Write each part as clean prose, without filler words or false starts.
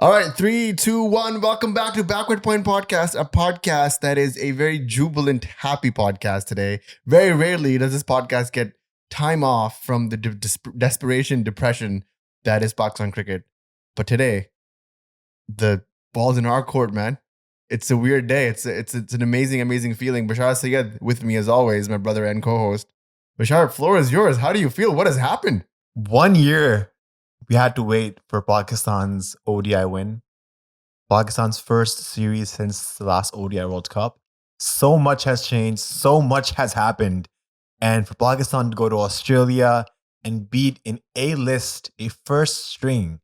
All right, three, two, one. Welcome back to Backward Point Podcast, a podcast that is a very jubilant, happy podcast today. Very rarely does this podcast get time off from the desperation, depression that is Pakistan cricket. But today, the ball's in our court, man. It's a weird day. It's an amazing feeling. Bashar Sayed with me as always, my brother and co-host. Bashar, floor is yours. How do you feel? What has happened? 1 year we had to wait for Pakistan's ODI win. Pakistan's first series since the last ODI World Cup. So much has changed. So much has happened. And for Pakistan to go to Australia and beat in A-list, a first string,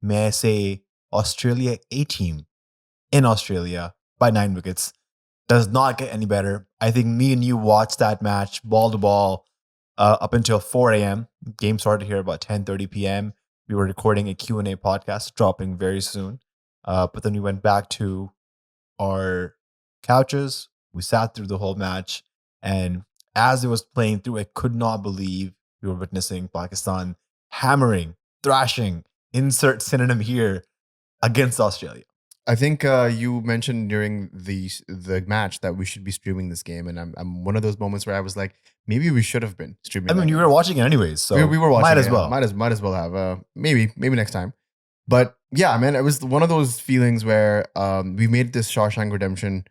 may I say, Australia A team in Australia by 9 wickets does not get any better. I think me and you watched that match ball to ball up until 4 a.m. Game started here about 10:30 p.m. We were recording a Q&A podcast dropping very soon. But then we went back to our couches. We sat through the whole match. And as it was playing through, I could not believe we were witnessing Pakistan hammering, thrashing, insert synonym here, against Australia. I think you mentioned during the match that we should be streaming this game, and I'm one of those moments where I was like, maybe we should have been streaming. I mean, you were watching it anyways, so we were watching. Might as it. well. Might as well have. Maybe next time. But yeah, man, it was one of those feelings where we made this Shawshank Redemption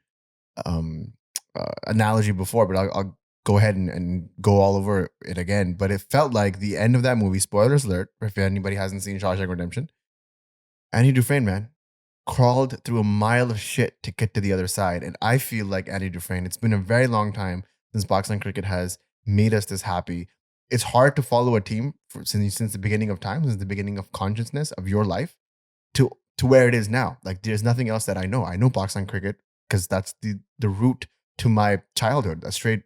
analogy before, but I'll go ahead and go all over it again. But it felt like the end of that movie. Spoilers alert! If anybody hasn't seen Shawshank Redemption, Andy Dufresne, man, crawled through a mile of shit to get to the other side. And I feel like Andy Dufresne, it's been a very long time since Pakistan cricket has made us this happy. It's hard to follow a team since the beginning of time, since the beginning of consciousness of your life to where it is now. Like there's nothing else that I know. I know Pakistan cricket because that's the route to my childhood, a straight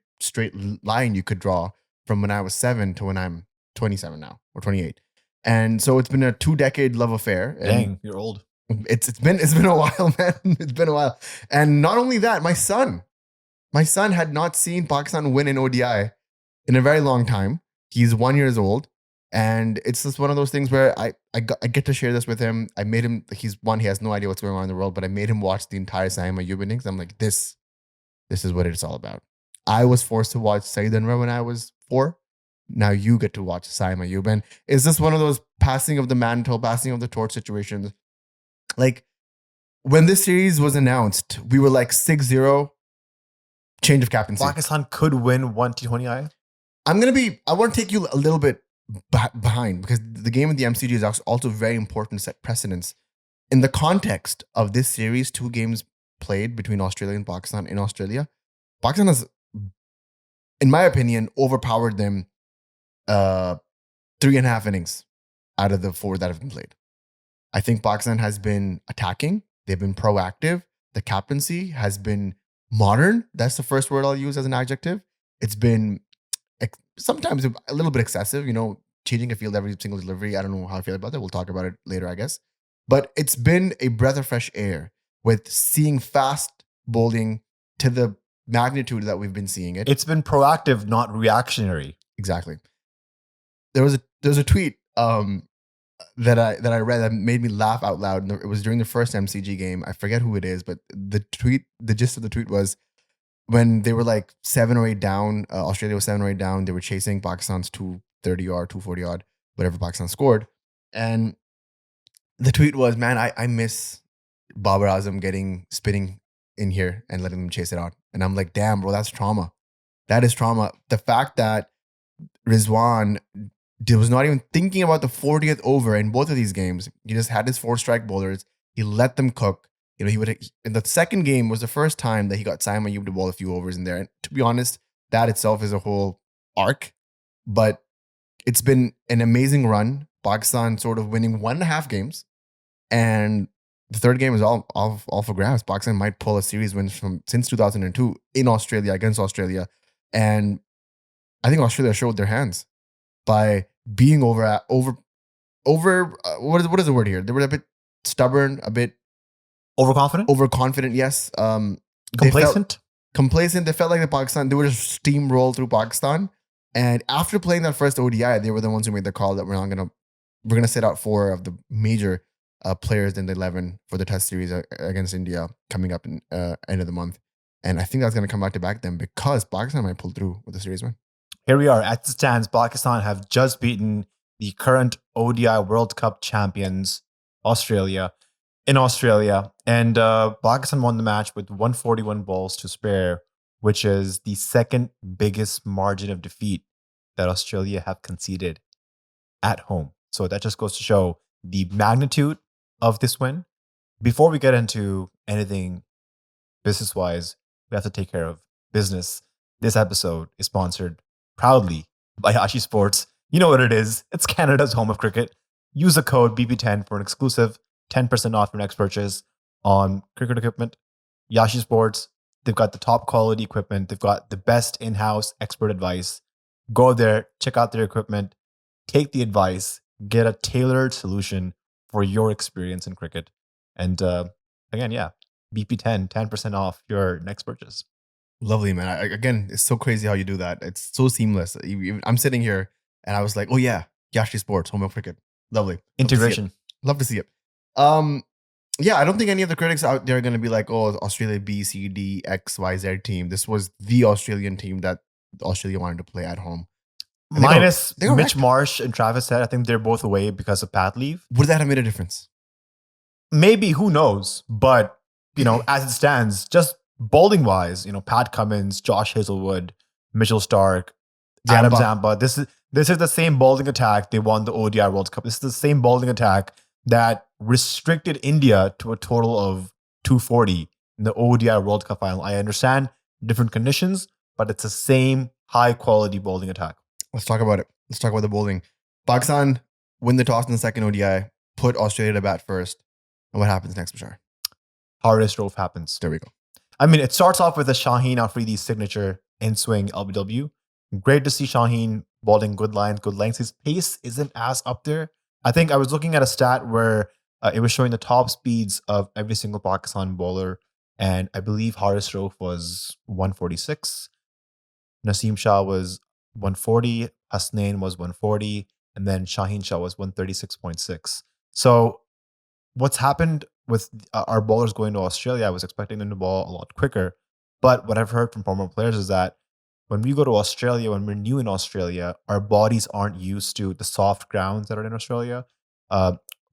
line you could draw from when I was 7 to when I'm 27 now or 28. And so it's been a 2-decade love affair. Dang, you're old. It's been a while, man. It's been a while. And not only that, my son had not seen Pakistan win an ODI in a very long time. He's 1 year old. And it's just one of those things where I get to share this with him. I made him, he has no idea what's going on in the world, but I made him watch the entire Saim Ayub innings. I'm like, this is what it's all about. I was forced to watch Saeed Anwar when I was 4. Now you get to watch Saim Ayub. And it's just one of those passing of the mantle, passing of the torch situations. Like, when this series was announced, we were like 6-0, change of captaincy. Pakistan could win one T20I. I want to take you a little bit behind because the game of the MCG is also very important to set precedence. In the context of this series, 2 games played between Australia and Pakistan in Australia, Pakistan has, in my opinion, overpowered them 3.5 innings out of the 4 that have been played. I think Pakistan has been attacking. They've been proactive. The captaincy has been modern. That's the first word I'll use as an adjective. It's been sometimes a little bit excessive, changing a field every single delivery. I don't know how I feel about that. We'll talk about it later, I guess. But it's been a breath of fresh air with seeing fast bowling to the magnitude that we've been seeing it. It's been proactive, not reactionary. Exactly. There was a tweet that I read that made me laugh out loud. It was during the first MCG game. I forget who it is, but the gist of the tweet was when they were like 7 or 8 down, Australia was 7 or 8 down, they were chasing Pakistan's 230 odd, 240 odd, whatever Pakistan scored. And the tweet was, man, I miss Babar Azam spinning in here and letting them chase it out. And I'm like, damn, bro, that's trauma. That is trauma. The fact that Rizwan was not even thinking about the 40th over in both of these games. He just had his 4 strike bowlers. He let them cook. He would. In the second game was the first time that he got Saim Ayub to bowl a few overs in there. And to be honest, that itself is a whole arc. But it's been an amazing run. Pakistan sort of winning 1.5 games, and the third game is all for grabs. Pakistan might pull a series win since 2002 in Australia against Australia, and I think Australia showed their hands by being what is the word here? They were a bit stubborn, a bit overconfident. Yes, Complacent. They felt like they would just steamroll through Pakistan. And after playing that first ODI, they were the ones who made the call that we're gonna sit out 4 of the major players in the 11 for the Test series against India coming up in end of the month. And I think that's going to come back to back them because Pakistan might pull through with the series win. Here we are. At the stands, Pakistan have just beaten the current ODI World Cup champions, Australia, in Australia. And Pakistan won the match with 141 balls to spare, which is the second biggest margin of defeat that Australia have conceded at home. So that just goes to show the magnitude of this win. Before we get into anything business-wise, we have to take care of business. This episode is sponsored proudly by Yashi Sports. You know what it is. It's Canada's home of cricket. Use the code BP10 for an exclusive 10% off your next purchase on cricket equipment. Yashi Sports, they've got the top quality equipment. They've got the best in-house expert advice. Go there, check out their equipment, take the advice, get a tailored solution for your experience in cricket. And again, yeah, BP10, 10% off your next purchase. Lovely, man. Again, it's so crazy how you do that. It's so seamless. I'm sitting here and I was like, oh yeah, Yashi Sports, home of cricket. Lovely. Integration. Love to see it. Yeah, I don't think any of the critics out there are going to be like, oh, Australia B, C, D, X, Y, Z team. This was the Australian team that Australia wanted to play at home. And Minus they were Mitch right. Marsh and Travis Head. I think they're both away because of pat leave. Would that have made a difference? Maybe, who knows? But, as it stands, just bowling wise, Pat Cummins, Josh Hazelwood, Mitchell Stark, Adam Zamba. This is the same bowling attack they won the ODI World Cup. This is the same bowling attack that restricted India to a total of 240 in the ODI World Cup final. I understand different conditions, but it's the same high quality bowling attack. Let's talk about it. Let's talk about the bowling. Pakistan win the toss in the second ODI, put Australia to bat first. And what happens next, Bashar? Hardest Rauf happens. There we go. I mean, it starts off with a Shaheen Afridi signature in-swing LBW. Great to see Shaheen bowling good lines, good lengths. His pace isn't as up there. I think I was looking at a stat where it was showing the top speeds of every single Pakistan bowler. And I believe Haris Rauf was 146. Naseem Shah was 140. Hasnain was 140. And then Shaheen Shah was 136.6. So what's happened with our bowlers going to Australia, I was expecting them to bowl a lot quicker. But what I've heard from former players is that when we go to Australia, when we're new in Australia, our bodies aren't used to the soft grounds that are in Australia.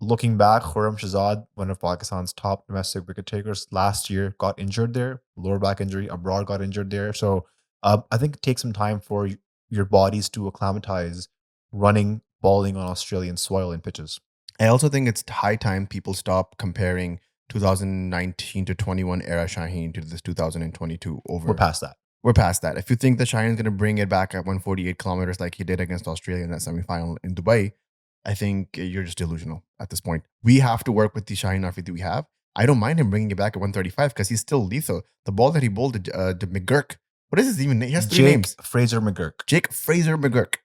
Looking back, Khurram Shahzad, one of Pakistan's top domestic wicket takers, last year got injured there, lower back injury. Abrar got injured there. So I think it takes some time for your bodies to acclimatize running, bowling on Australian soil and pitches. I also think it's high time people stop comparing 2019 to 21 era Shaheen to this 2022 over. We're past that. We're past that. If you think that Shaheen's going to bring it back at 148 kilometers like he did against Australia in that semifinal in Dubai, I think you're just delusional at this point. We have to work with the Shaheen Afridi we have. I don't mind him bringing it back at 135 because he's still lethal. The ball that he bowled to McGurk. What is his even name? He has three names. Fraser McGurk. Jake Fraser McGurk.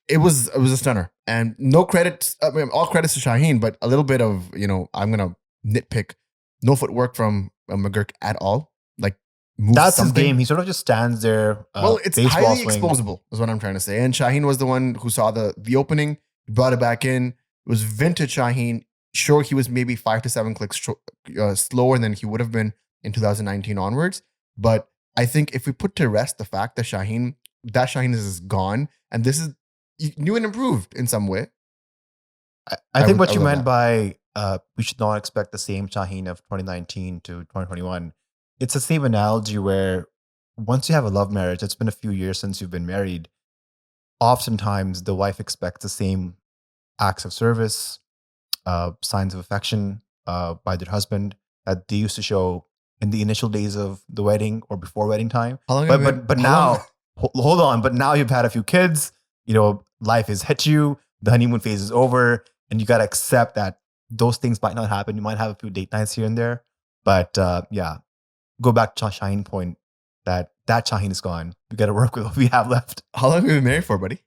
It was a stunner. And no credit, all credits to Shaheen, but a little bit of, I'm going to nitpick. No footwork from McGurk at all. That's something. his game. He sort of just stands there. Well, it's highly exposable, is what I'm trying to say. And Shaheen was the one who saw the opening, brought it back in. It was vintage Shaheen. Sure, he was maybe 5 to 7 clicks slower than he would have been in 2019 onwards. But I think if we put to rest the fact that Shaheen is gone, and this is new and improved in some way. I think what you meant by we should not expect the same Shaheen of 2019 to 2021. It's the same analogy where once you have a love marriage, it's been a few years since you've been married. Oftentimes, the wife expects the same acts of service, signs of affection by their husband that they used to show in the initial days of the wedding or before wedding time. But now, hold on. But now you've had a few kids. Life has hit you. The honeymoon phase is over, and you got to accept that those things might not happen. You might have a few date nights here and there, but yeah. Go back to Shaheen point that Shaheen is gone. We got to work with what we have left. How long have you been married for, buddy?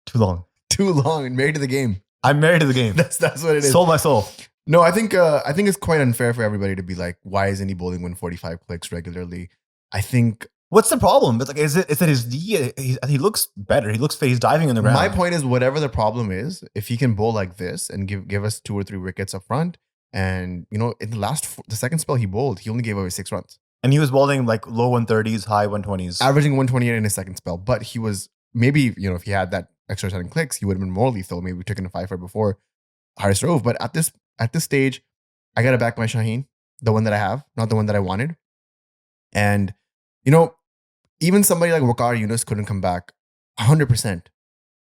Too long. Too long. And married to the game. I'm married to the game. That's what it is. Sold my soul. No, I think it's quite unfair for everybody to be like, why isn't he bowling 145 clicks regularly? I think What's the problem? It's like, is it his knee? He looks better. He looks fit. He's diving in the My ground. point is, whatever the problem is, if he can bowl like this and give us 2 or 3 wickets up front, and in the second spell he bowled, he only gave away 6 runs, And he was bowling like low 130s, high 120s. averaging 128 in his second spell. But he was maybe if he had that extra 10 clicks, he would have been more lethal. Maybe we took in a 5 before Haris Rauf. But at this stage, I gotta back my Shaheen, the one that I have, not the one that I wanted. And even somebody like Waqar Yunus couldn't come back 100%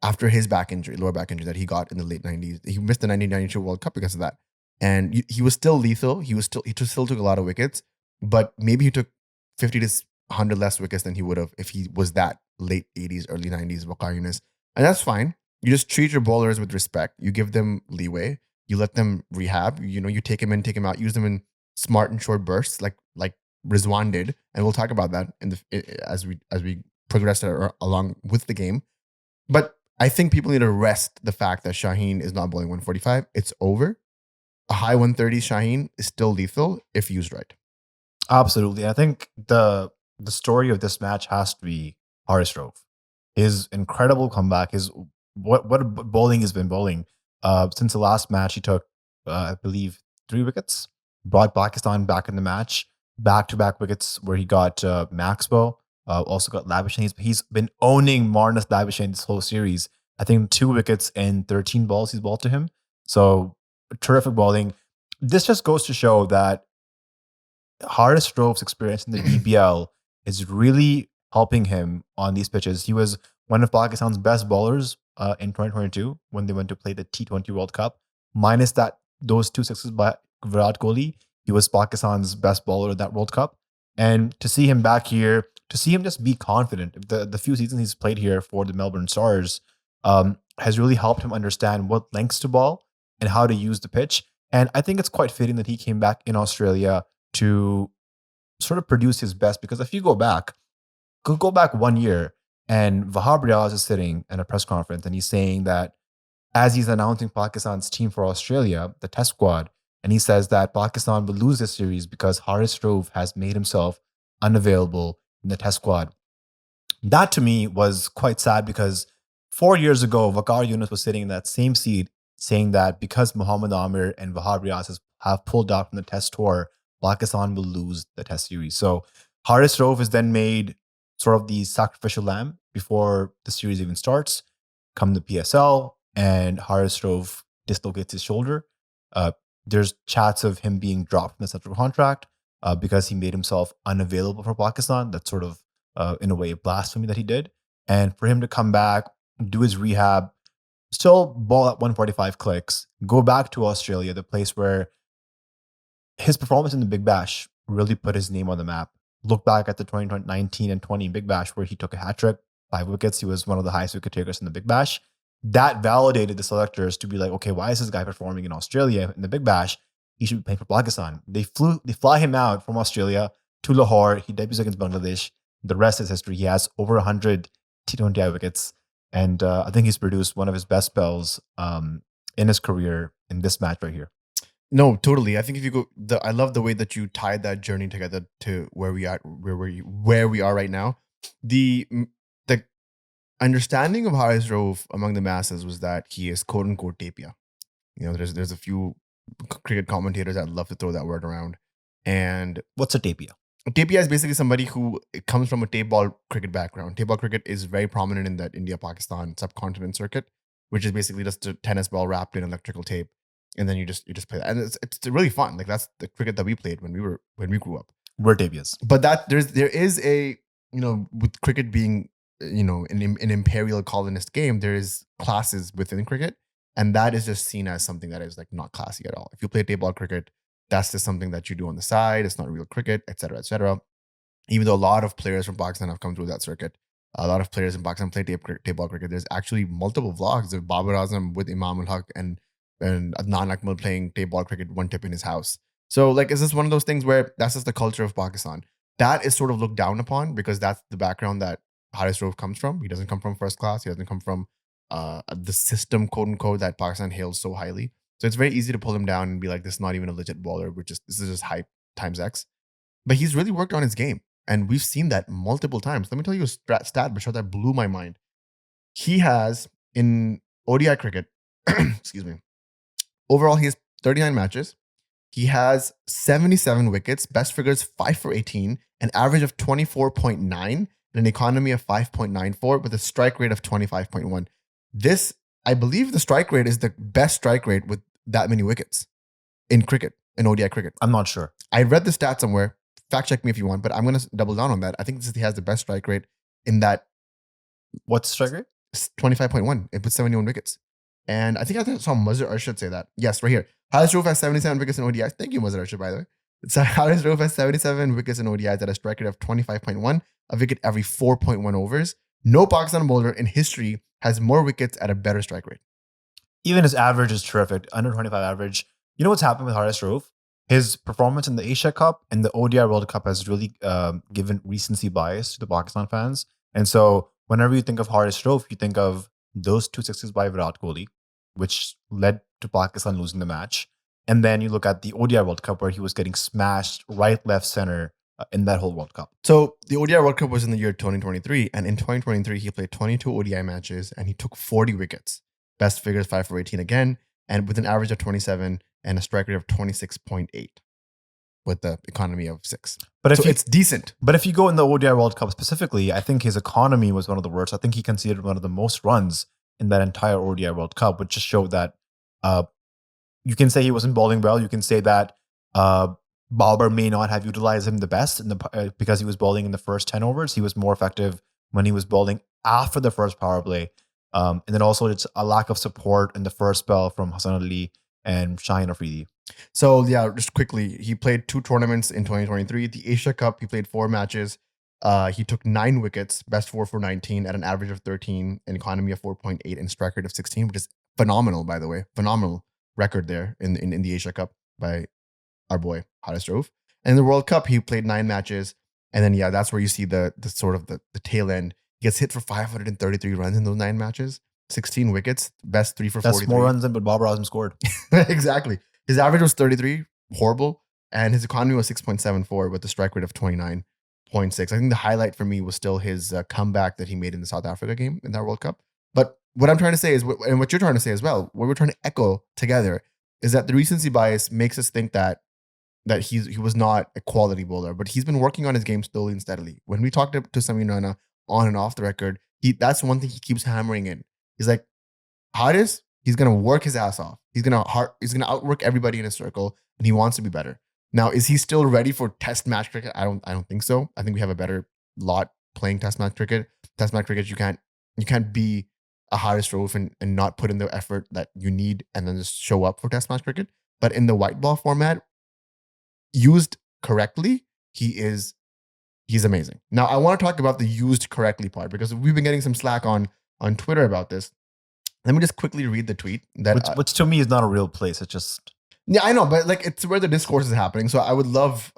after his lower back injury that he got in the late 90s. He missed the 1992 World Cup because of that. And he was still lethal. He still took a lot of wickets, but maybe he took 50 to 100 less wickets than he would have if he was that late 80s, early 90s Waqar Yunus. And that's fine. You just treat your bowlers with respect. You give them leeway. You let them rehab. You take him in, take him out, use them in smart and short bursts like Rizwan did. And we'll talk about that as we progress along with the game. But I think people need to rest the fact that Shaheen is not bowling 145. It's over. A high 130 Shaheen is still lethal if used right. Absolutely. I think the story of this match has to be Haris Rauf. His incredible comeback, his what bowling he's been bowling. Since the last match, he took, I believe, 3 wickets, brought Pakistan back in the match, back-to-back wickets where he got Maxwell, also got Labuschagne. He's been owning Marnus Labuschagne this whole series. I think 2 wickets in 13 balls he's bowled to him. So terrific bowling. This just goes to show that Haris Rauf's experience in the BBL is really helping him on these pitches. He was one of Pakistan's best bowlers in 2022 when they went to play the T20 World Cup. Minus those 2 sixes by Virat Kohli, he was Pakistan's best bowler in that World Cup. And to see him back here, to see him just be confident, the few seasons he's played here for the Melbourne Stars has really helped him understand what lengths to bowl and how to use the pitch. And I think it's quite fitting that he came back in Australia to sort of produce his best, because if you go back 1 year and Wahab Riaz is sitting in a press conference and he's saying that as he's announcing Pakistan's team for Australia, the test squad, and he says that Pakistan will lose this series because Haris Rauf has made himself unavailable in the test squad. That to me was quite sad, because 4 years ago, Waqar Yunus was sitting in that same seat saying that because Mohammad Amir and Wahab Riaz have pulled out from the test tour, Pakistan will lose the test series. So Haris Rauf is then made sort of the sacrificial lamb before the series even starts. Come the PSL, and Haris Rauf dislocates his shoulder. There's chats of him being dropped from the central contract because he made himself unavailable for Pakistan. That's sort of, in a way, a blasphemy that he did. And for him to come back, do his rehab, still ball at 145 clicks, go back to Australia, the place where his performance in the Big Bash really put his name on the map. Look back at the 2019 and 20 Big Bash where he took a hat trick, 5 wickets. He was one of the highest wicket takers in the Big Bash. That validated the selectors to be like, okay, why is this guy performing in Australia in the Big Bash? He should be playing for Pakistan. They fly him out from Australia to Lahore. He debuts against Bangladesh. The rest is history. He has over 100 T20I wickets. And I think he's produced one of his best spells in his career in this match right here. No, totally. I think if you go, I love the way that you tied that journey together to where we are right now. The understanding of Haris Rauf among the masses was that he is quote unquote tapia. There's a few cricket commentators that love to throw that word around. And what's a tapia? A tapia is basically somebody who comes from a tape ball cricket background. Tape ball cricket is very prominent in that India-Pakistan subcontinent circuit, which is basically just a tennis ball wrapped in electrical tape. And then you just play that, and it's really fun. Like that's the cricket that we played when we grew up. We're tapias. But there is a with cricket being an imperial colonist game, there is classes within cricket, and that is just seen as something that is like not classy at all. If you play tape ball cricket, that's just something that you do on the side. It's not real cricket, etc., etc. Even though a lot of players from Pakistan have come through that circuit, a lot of players in Pakistan play tape ball cricket. There's actually multiple vlogs of Babar Azam with Imam ul Haq and Adnan Akmal playing tape ball cricket one tip in his house. So like, is this one of those things where that's just the culture of Pakistan? That is sort of looked down upon because that's the background that Haris Rauf comes from. He doesn't come from first class. He doesn't come from the system, quote unquote, that Pakistan hails so highly. So it's very easy to pull him down and be like, this is not even a legit bowler. This is just hype times X. But he's really worked on his game. And we've seen that multiple times. Let me tell you a stat, Bashar, that blew my mind. He has, in ODI cricket, excuse me, overall, he has 39 matches. He has 77 wickets, best figures 5 for 18, an average of 24.9, and an economy of 5.94 with a strike rate of 25.1. This, I believe the strike rate is the best strike rate with that many wickets in cricket, in ODI cricket. I'm not sure. I read the stat somewhere. Fact check me if you want, but I'm going to double down on that. I think he has the best strike rate in that. What's strike rate? 25.1. It puts 71 wickets. And I think I saw Mazhar Arshad say that. Yes, right here. Haris Rauf has 77 wickets in ODIs. Thank you, Mazhar Arshad, by the way. So Haris Rauf has 77 wickets in ODIs at a strike rate of 25.1, a wicket every 4.1 overs. No Pakistan bowler in history has more wickets at a better strike rate. Even his average is terrific, under 25 average. You know what's happened with Haris Rauf? His performance in the Asia Cup and the ODI World Cup has really given recency bias to the Pakistan fans. And so whenever you think of Haris Rauf, you think of those 2 sixes by Virat Kohli, which led to Pakistan losing the match. And then you look at the ODI World Cup where he was getting smashed right, left, center in that whole World Cup. So the ODI World Cup was in the year 2023. And in 2023, he played 22 ODI matches and he took 40 wickets. Best figures 5 for 18 again, and with an average of 27 and a strike rate of 26.8 with the economy of 6. But it's decent. But if you go in the ODI World Cup specifically, I think his economy was one of the worst. I think he conceded one of the most runs in that entire ODI World Cup, which just showed that you can say he wasn't bowling well. You can say that Babar may not have utilized him the best because he was bowling in the first 10 overs. He was more effective when he was bowling after the first power play. And then also it's a lack of support in the first spell from Hasnain and Shaheen Afridi. So yeah, just quickly, he played 2 tournaments in 2023. The Asia Cup, he played 4 matches. He took 9 wickets, best 4 for 19 at an average of 13, an economy of 4.8, and strike rate of 16, which is phenomenal, by the way. Phenomenal record there in the Asia Cup by our boy Haris Rauf. And in the World Cup, he played 9 matches. And then yeah, that's where you see the sort of the tail end. He gets hit for 533 runs in those 9 matches, 16 wickets, best 3 for 43. That's more runs than Babar Azam scored. Exactly. His average was 33, horrible, and his economy was 6.74 with a strike rate of 29.6. I think the highlight for me was still his comeback that he made in the South Africa game in that World Cup. But what I'm trying to say is, and what you're trying to say as well, what we're trying to echo together is that the recency bias makes us think that he was not a quality bowler, but he's been working on his game slowly and steadily. When we talked to Saim Ayub on and off the record, that's one thing he keeps hammering in. He's like, Haris, he's gonna work his ass off. He's gonna outwork everybody in his circle, and he wants to be better. Now, is he still ready for Test match cricket? I don't think so. I think we have a better lot playing Test match cricket. Test match cricket, you can't be a Haris Rauf and not put in the effort that you need, and then just show up for Test match cricket. But in the white ball format, used correctly, he's amazing. Now, I want to talk about the used correctly part because we've been getting some slack on Twitter about this. Let me just quickly read the tweet that which to me is not a real place. It's just I know, but like it's where the discourse is happening. So I would love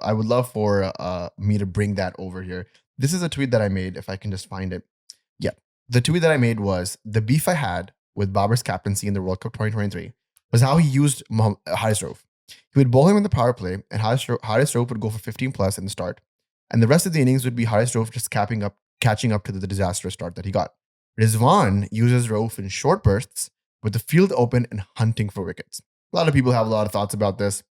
for me to bring that over here. This is a tweet that I made. If I can just find it, yeah, the tweet that I made was the beef I had with Babar's captaincy in the World Cup 2023 was how he used Haris Rauf. He would bowl him in the power play, and Haris Rauf would go for 15 plus in the start, and the rest of the innings would be Haris Rauf just catching up to the disastrous start that he got. Rizwan uses Rauf in short bursts with the field open and hunting for wickets. A lot of people have a lot of thoughts about this.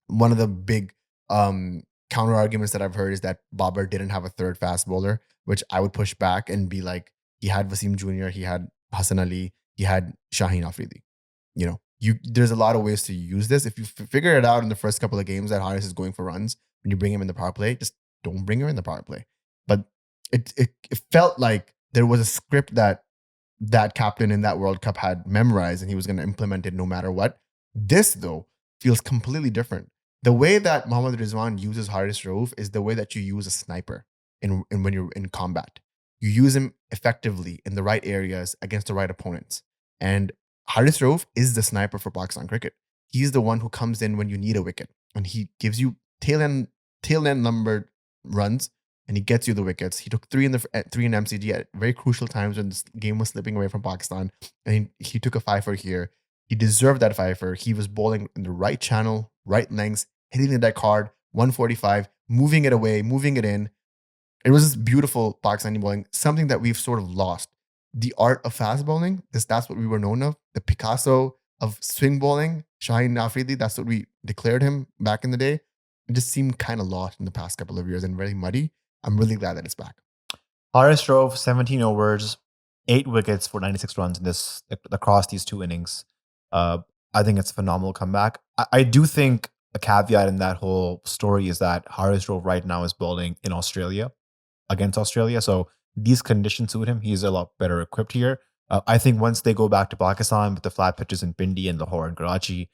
One of the big counter arguments that I've heard is that Babar didn't have a third fast bowler, which I would push back and be like, he had Wasim Jr., he had Hasnain, he had Shaheen Afridi. There's a lot of ways to use this. If you figure it out in the first couple of games that Haris is going for runs, when you bring him in the power play, just don't bring him in the power play. But it felt like there was a script that captain in that World Cup had memorized and he was going to implement it no matter what. This, though, feels completely different. The way that Mohammad Rizwan uses Haris Rauf is the way that you use a sniper in when you're in combat. You use him effectively in the right areas against the right opponents. And Haris Rauf is the sniper for Pakistan cricket. He's the one who comes in when you need a wicket. And he gives you tail end numbered runs, and he gets you the wickets. He took 3 in MCG at very crucial times when this game was slipping away from Pakistan. And he took a 5-er here. He deserved that 5-er. He was bowling in the right channel, right lengths, hitting the deck hard, 145, moving it away, moving it in. It was just beautiful Pakistani bowling, something that we've sort of lost. The art of fast bowling, that's what we were known of. The Picasso of swing bowling, Shaheen Afridi, that's what we declared him back in the day. It just seemed kind of lost in the past couple of years and very muddy. I'm really glad that it's back. Haris drove 17 overs, 8 wickets for 96 runs in this across these 2 innings. I think it's a phenomenal comeback. I do think a caveat in that whole story is that Haris drove right now is bowling in Australia against Australia. So these conditions suit him. He's a lot better equipped here. I think once they go back to Pakistan with the flat pitches in Pindi and Lahore and Karachi,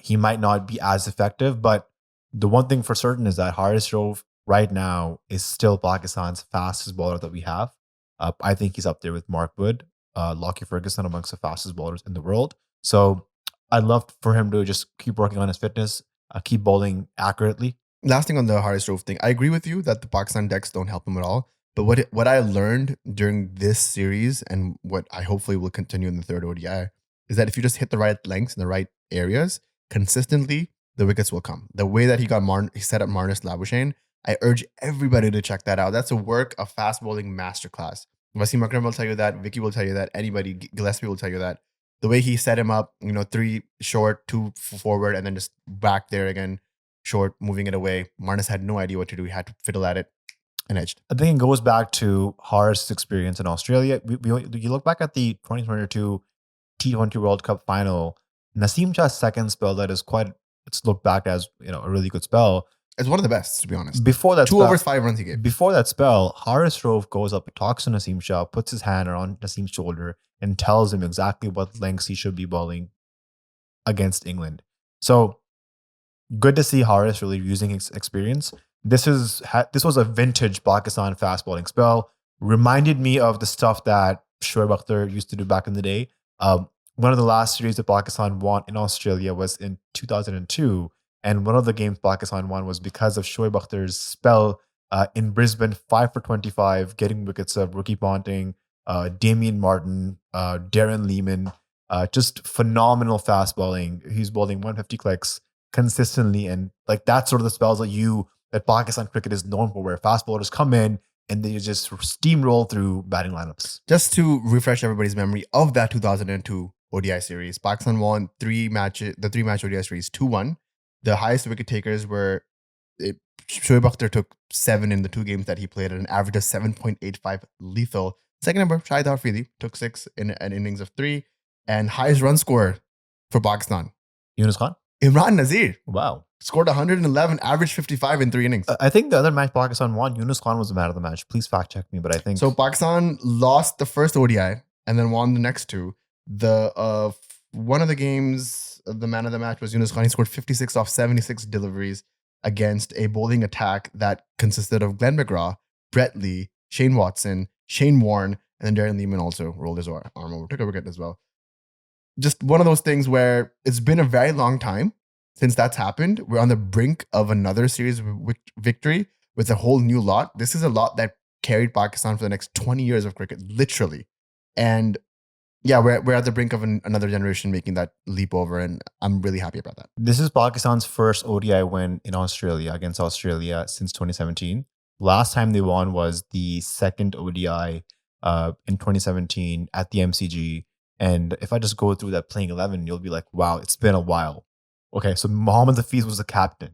he might not be as effective. But the one thing for certain is that Haris drove right now is still Pakistan's fastest bowler that we have. I think he's up there with Mark Wood, Lockie Ferguson amongst the fastest bowlers in the world. So I'd love for him to just keep working on his fitness, keep bowling accurately. Last thing on the Haris Rauf thing, I agree with you that the Pakistan decks don't help him at all. But what I learned during this series and what I hopefully will continue in the third ODI is that if you just hit the right lengths in the right areas consistently, the wickets will come. The way that he set up Marnus Labuschagne, I urge everybody to check that out. That's a work of fast bowling masterclass. Wasim Akram will tell you that. Vicky will tell you that. Anybody, Gillespie will tell you that. The way he set him up, 3 short, 2 forward, and then just back there again, short, moving it away. Marnus had no idea what to do. He had to fiddle at it and edged. I think it goes back to Haris' experience in Australia. You look back at the 2022 T20 World Cup final, Naseem Shah's second spell that is it's looked back as a really good spell. It's one of the best, to be honest. Before that 2 overs, 5 runs he gave. Before that spell, Haris Rauf goes up, talks to Naseem Shah, puts his hand around Naseem's shoulder, and tells him exactly what lengths he should be bowling against England. So good to see Haris really using his experience. This was a vintage Pakistan fast bowling spell. Reminded me of the stuff that Shoaib Akhtar used to do back in the day. One of the last series that Pakistan won in Australia was in 2002. And one of the games Pakistan won was because of Shoaib Akhtar's spell in Brisbane, 5 for 25, getting wickets of Ricky Ponting, Damien Martin, Darren Lehman, just phenomenal fast bowling. He's bowling 150 clicks consistently. And like that's sort of the spells that Pakistan cricket is known for, where fast bowlers come in and they just steamroll through batting lineups. Just to refresh everybody's memory of that 2002 ODI series, Pakistan won the 3-match ODI series 2-1. The highest wicket takers were Shoaib Akhtar took 7 in the 2 games that he played at an average of 7.85 lethal. Second number, Shaheen Afridi took 6 in an innings of 3. And highest run scorer for Pakistan, Yunus Khan? Imran Nazir. Wow. Scored 111, averaged 55 in 3 innings. I think the other match Pakistan won, Yunus Khan was the man of the match. Please fact check me, but I think... So Pakistan lost the first ODI and then won the next 2. One of the games, the man of the match was Yunus Khan. He scored 56 off 76 deliveries against a bowling attack that consisted of Glenn McGrath, Brett Lee, Shane Watson, Shane Warne, and then Darren Lehman also rolled his arm over, took a wicket as well. Just one of those things where it's been a very long time since that's happened. We're on the brink of another series victory with a whole new lot. This is a lot that carried Pakistan for the next 20 years of cricket, literally. And yeah, we're at the brink of another generation making that leap over, and I'm really happy about that. This is Pakistan's first ODI win in Australia against Australia since 2017. Last time they won was the second ODI in 2017 at the MCG. And if I just go through that playing 11, you'll be like, wow, it's been a while. Okay, so Mohammad Hafiz was the captain.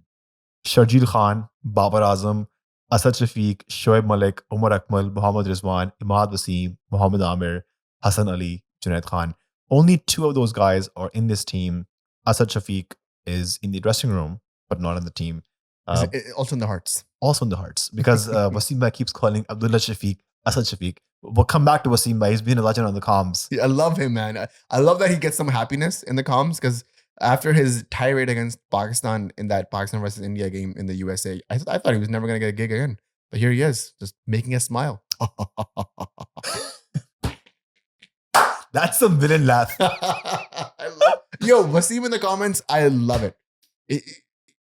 Sharjeel Khan, Babar Azam, Asad Shafiq, Shoaib Malik, Umar Akmal, Mohammad Rizwan, Imad Wasim, Mohammad Amir, Hassan Ali, Junaid Khan. Only 2 of those guys are in this team. Asad Shafiq is in the dressing room, but not in the team. Also in the hearts. Also in the hearts. Because Wasim Bhai keeps calling Abdullah Shafiq, Asad Shafiq. We'll come back to Wasim Bhai. He's been a legend on the comms. Yeah, I love him, man. I love that he gets some happiness in the comms, because after his tirade against Pakistan in that Pakistan versus India game in the USA, I thought he was never going to get a gig again. But here he is, just making us smile. That's a villain laugh. Yo, Wasim in the comments, I love it.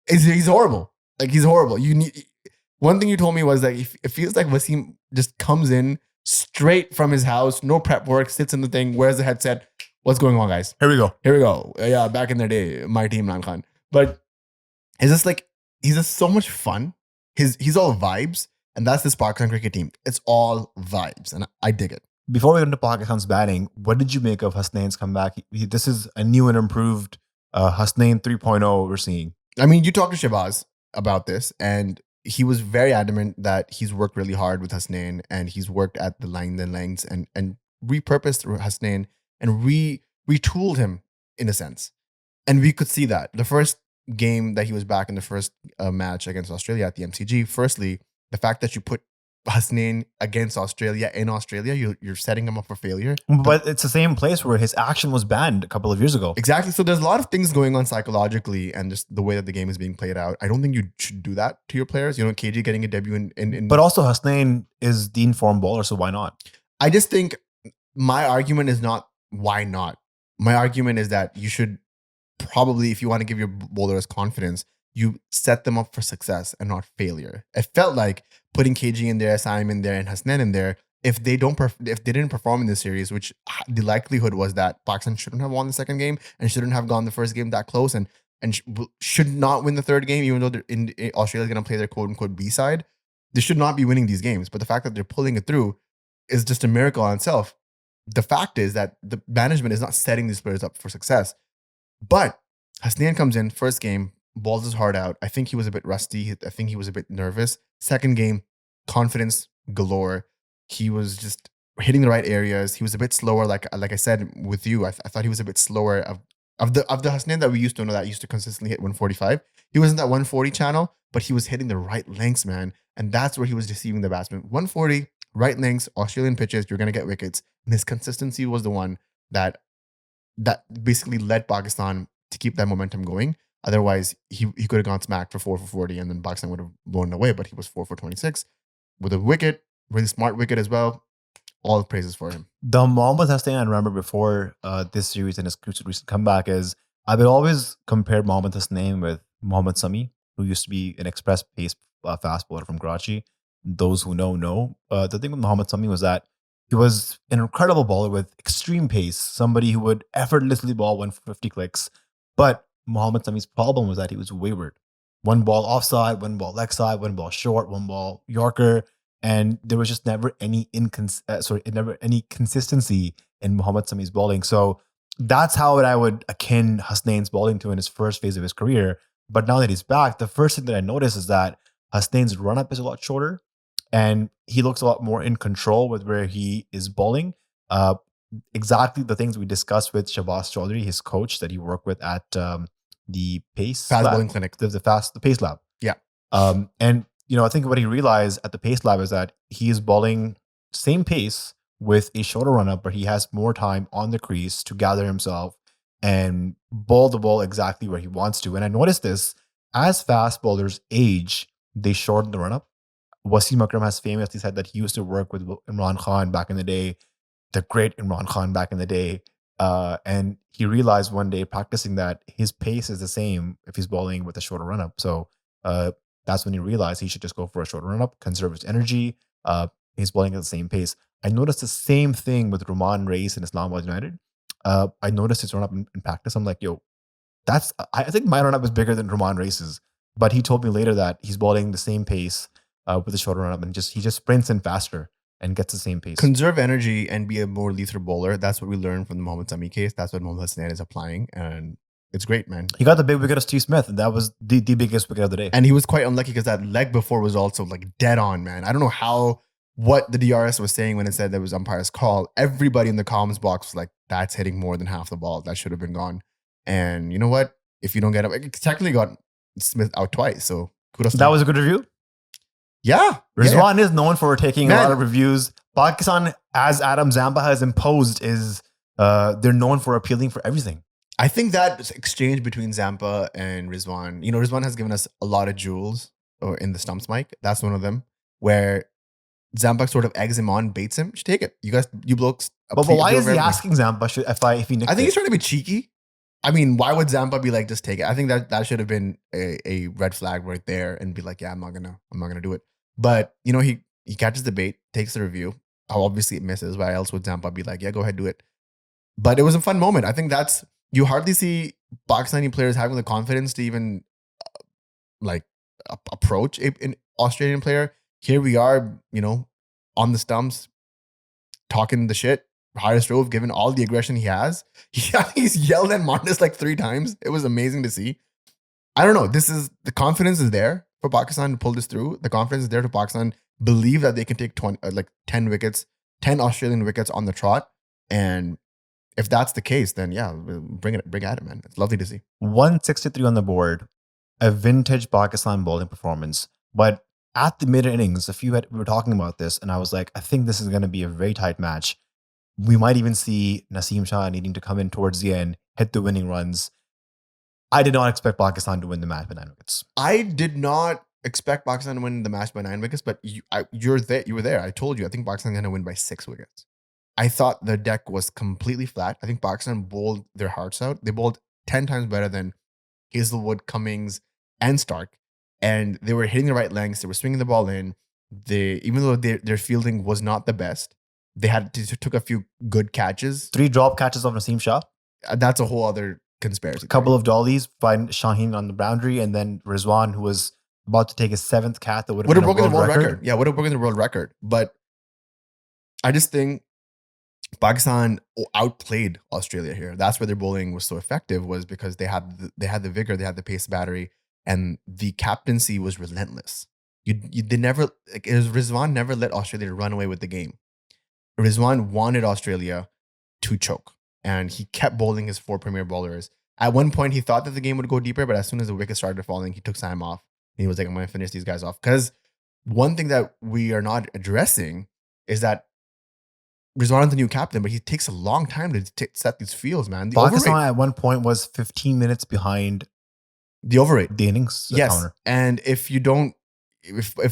He's horrible. Like, he's horrible. One thing you told me was that it feels like Wasim just comes in straight from his house, no prep work, sits in the thing, wears the headset. What's going on, guys? Here we go. Yeah, back in the day, my team, Imran Khan. But it's just like, he's just so much fun. He's all vibes. And that's this Pakistan cricket team. It's all vibes, and I dig it. Before we get into Pakistan's batting, what did you make of Hasnain's comeback? This is a new and improved Hasnain 3.0 we're seeing. I mean, you talked to Shabazz about this, and he was very adamant that he's worked really hard with Hasnain, and he's worked at the lengths and repurposed Hasnain and retooled him in a sense. And we could see that. The first game that he was back in the first match against Australia at the MCG, firstly, the fact that you put Hasnain against Australia in Australia, you're setting him up for failure. But it's the same place where his action was banned a couple of years ago. Exactly. So there's a lot of things going on psychologically and just the way that the game is being played out. I don't think you should do that to your players. You know, KG getting a debut in But also Hasnain is the informed bowler, so why not? I just think my argument is not why not. My argument is that you should probably, if you want to give your bowlers confidence, you set them up for success and not failure. It felt like putting KG in there, Saim in there, and Hasnain in there. If they didn't perform in this series, which the likelihood was that Pakistan shouldn't have won the second game and shouldn't have gone the first game that close and should not win the third game, even though Australia's going to play their quote unquote B side. They should not be winning these games. But the fact that they're pulling it through is just a miracle on itself. The fact is that the management is not setting these players up for success. But Hasnain comes in, first game, balls his heart out. I think he was a bit rusty. I think he was a bit nervous. Second game, confidence galore. He was just hitting the right areas. He was a bit slower, like I said with you. I thought he was a bit slower of the Hasnain that we used to know that used to consistently hit 145. He wasn't that 140 channel, but he was hitting the right lengths, man. And that's where he was deceiving the batsman. 140, right lengths, Australian pitches, you're gonna get wickets. And his consistency was the one that basically led Pakistan to keep that momentum going. Otherwise, he could have gone smacked for 4 for 40 and then Pakistan would have blown away, but he was 4 for 26 with a wicket, really smart wicket as well. All praises for him. The Mohammad Hasnain I remember before this series and his recent comeback is I would always compare Mohammad Hasnain with Mohammad Sami, who used to be an express pace fast bowler from Karachi. Those who know. The thing with Mohammad Sami was that he was an incredible bowler with extreme pace, somebody who would effortlessly bowl 150 clicks. But Mohammad Sami's problem was that he was wayward. One ball offside, one ball leg side, one ball short, one ball Yorker. And there was just never any consistency in Mohammad Sami's bowling. So that's how I would akin Hasnain's bowling to in his first phase of his career. But now that he's back, the first thing that I notice is that Hasnain's run-up is a lot shorter and he looks a lot more in control with where he is bowling. Exactly the things we discussed with Shabazz Chaudhry, his coach that he worked with at the Pace Fast Lab. bowling clinic. The Pace Lab. Yeah. And I think what he realized at the Pace Lab is that he is bowling same pace with a shorter run-up, but he has more time on the crease to gather himself and bowl the ball exactly where he wants to. And I noticed this, as fast bowlers age, they shorten the run-up. Wasim Akram has famously said that he used to work with Imran Khan back in the day, the great Imran Khan back in the day. And he realized one day practicing that his pace is the same if he's bowling with a shorter run-up. So that's when he realized he should just go for a shorter run-up, conserve his energy. He's bowling at the same pace. I noticed the same thing with Roman Reis in Islamabad United. I noticed his run-up in practice. I'm like, I think my run-up is bigger than Roman Reis's. But he told me later that he's bowling the same pace with a shorter run-up, and he just sprints in faster and gets the same pace. Conserve energy and be a more lethal bowler. That's what we learned from the Mohammad Sami case. That's what Mohammad Hasnain is applying, and it's great, man. He got the big wicket of Steve Smith, and that was the biggest wicket of the day. And he was quite unlucky because that leg before was also like dead on, man. I don't know what the DRS was saying when it said there was umpire's call. Everybody in the comms box was like, that's hitting more than half the ball. That should have been gone. And you know what? If you don't get up, it technically got Smith out twice. So kudos to that him. was a good review. Yeah. Rizwan is known for taking a lot of reviews. Pakistan, as Adam Zamba has imposed, is they're known for appealing for everything. I think that exchange between Zampa and Rizwan, Rizwan has given us a lot of jewels in the stumps mic. That's one of them where Zampa sort of eggs him on, baits him. You should take it. You blokes. But why is he asking Zampa if he nicked I think he's trying to be cheeky. I mean, why would Zampa be like, just take it? I think that should have been a red flag right there and be like, yeah, I'm not gonna do it. But he catches the bait, takes the review. Obviously it misses. Why else would Zampa be like, yeah, go ahead, do it? But it was a fun moment. I think you hardly see Pakistani players having the confidence to even approach an Australian player. here we are, on the stumps, talking the shit. Hardest Rauf, given all the aggression he has. He's yelled at Marnus like 3 times. It was amazing to see. I don't know. The confidence is there for Pakistan to pull this through. The confidence is there to Pakistan believe that they can take 10 wickets, 10 Australian wickets on the trot. And if that's the case, then yeah, bring at it, man. It's lovely to see. 163 on the board, a vintage Pakistan bowling performance. But at the mid innings, we were talking about this, and I was like, I think this is going to be a very tight match. We might even see Naseem Shah needing to come in towards the end, hit the winning runs. I did not expect Pakistan to win the match by 9 wickets. I did not expect Pakistan to win the match by 9 wickets, but you were there. I told you, I think Pakistan is going to win by 6 wickets. I thought the deck was completely flat. I think Pakistan bowled their hearts out. They bowled 10 times better than Hazelwood, Cummings, and Stark. And they were hitting the right lengths. They were swinging the ball in. Even though their fielding was not the best, they took a few good catches. 3 drop catches of Naseem Shah. That's a whole other conspiracy. A couple of dollies by Shaheen on the boundary, and then Rizwan, who was about to take his 7th cat that would have broken the world record. Yeah, would have broken the world record. But I just think Pakistan outplayed Australia here. That's where their bowling was so effective, was because they had the vigor, they had the pace battery, and the captaincy was relentless. Rizwan never let Australia run away with the game. Rizwan wanted Australia to choke, and he kept bowling his 4 premier bowlers. At one point, he thought that the game would go deeper, but as soon as the wickets started falling, he took Saim off. And he was like, I'm going to finish these guys off. Because one thing that we are not addressing is that Rizwan is the new captain, but he takes a long time to set these fields, man. Pakistan at one point was 15 minutes behind the overrate. The innings. Yes. Counter. And if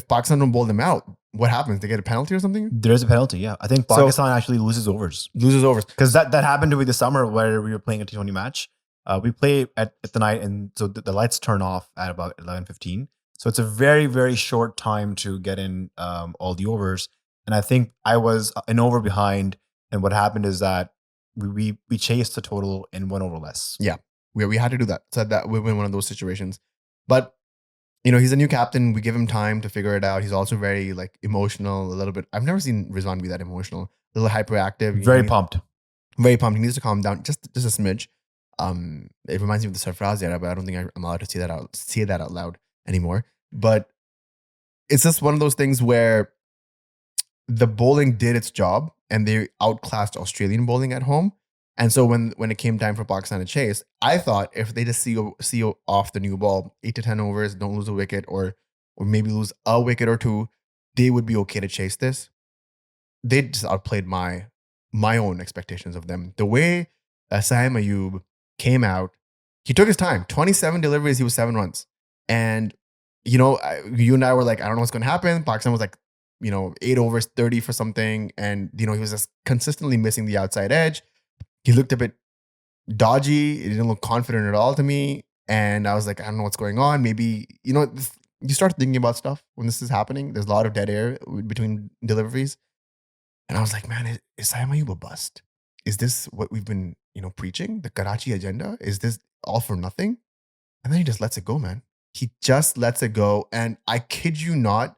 Pakistan don't bowl them out, what happens? They get a penalty or something? There's a penalty, yeah. I think Pakistan actually loses overs. Because that happened to be the summer where we were playing a T20 match. We play at the night, and so the lights turn off at about 11:15. So it's a very, very short time to get in all the overs. And I think I was an over behind. And what happened is that we chased the total in 1 over less. Yeah, we had to do that. So that we win one of those situations. But he's a new captain. We give him time to figure it out. He's also very emotional, a little bit. I've never seen Rizwan be that emotional. A little hyperactive. Very pumped. Very pumped. He needs to calm down just a smidge. It reminds me of the Sarfraz era, but I don't think I'm allowed to say that out loud anymore. But it's just one of those things where the bowling did its job and they outclassed Australian bowling at home. And so when it came time for Pakistan to chase, I thought if they just see off the new ball, 8 to 10 overs, don't lose a wicket, or maybe lose a wicket or 2, they would be okay to chase this. They just outplayed my own expectations of them. The way Saim Ayub came out, he took his time. 27 deliveries, he was 7 runs. And, you and I were like, I don't know what's going to happen. Pakistan was like, 8 overs, 30 for something. And, he was just consistently missing the outside edge. He looked a bit dodgy. He didn't look confident at all to me. And I was like, I don't know what's going on. Maybe, you start thinking about stuff when this is happening. There's a lot of dead air between deliveries. And I was like, man, is Saim Ayub a bust? Is this what we've been, preaching? The Karachi agenda? Is this all for nothing? And then he just lets it go, man. He just lets it go. And I kid you not,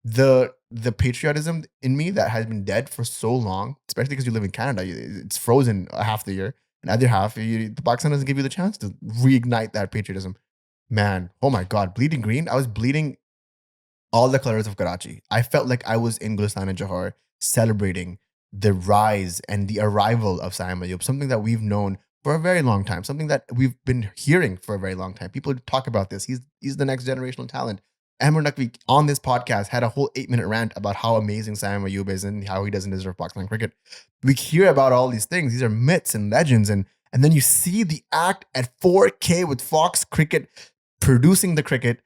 the patriotism in me that has been dead for so long, especially because you live in Canada, it's frozen half the year. And the other half, the Pakistan doesn't give you the chance to reignite that patriotism. Man, oh my God, bleeding green. I was bleeding all the colors of Karachi. I felt like I was in Gulistan and Johor celebrating the rise and the arrival of Saim Ayub, something that we've known for a very long time, something that we've been hearing for a very long time. People talk about this. He's the next generational talent. Amr Naqvi on this podcast had a whole 8-minute rant about how amazing Saim Ayub is and how he doesn't deserve Pakistan cricket. We hear about all these things. These are myths and legends. And then you see the act at 4K with Fox Cricket producing the cricket,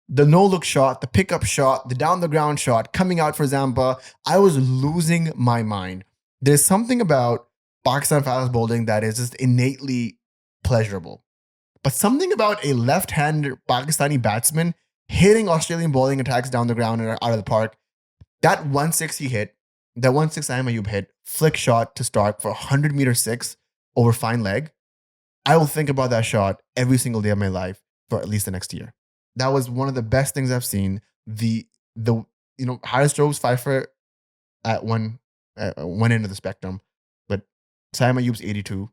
the no-look shot, the pickup shot, the down-the-ground shot, coming out for Zampa. I was losing my mind. There's something about Pakistan fast bowling that is just innately pleasurable. But something about a left-handed Pakistani batsman hitting Australian bowling attacks down the ground and out of the park, that 160 hit, that 160 Saim Ayub hit, flick shot to start for 100-meter 6 over fine leg, I will think about that shot every single day of my life for at least the next year. That was one of the best things I've seen. Harris Jove's 5 for at one end of the spectrum, but Saim Ayub's 82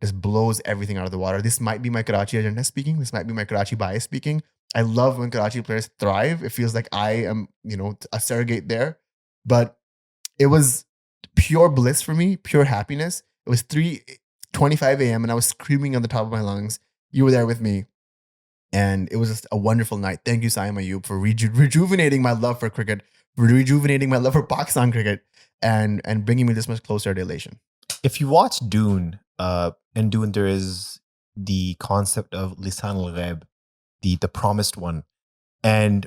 just blows everything out of the water. This might be my Karachi agenda speaking. This might be my Karachi bias speaking. I love when Karachi players thrive. It feels like I am, a surrogate there. But it was pure bliss for me, pure happiness. It was 3:25 a.m. and I was screaming on the top of my lungs. You were there with me. And it was just a wonderful night. Thank you, Saim Ayub, for rejuvenating my love for cricket, rejuvenating my love for Pakistan cricket, and bringing me this much closer to elation. If you watch Dune, in Dune there is the concept of Lisan al-Ghaib, the promised one. And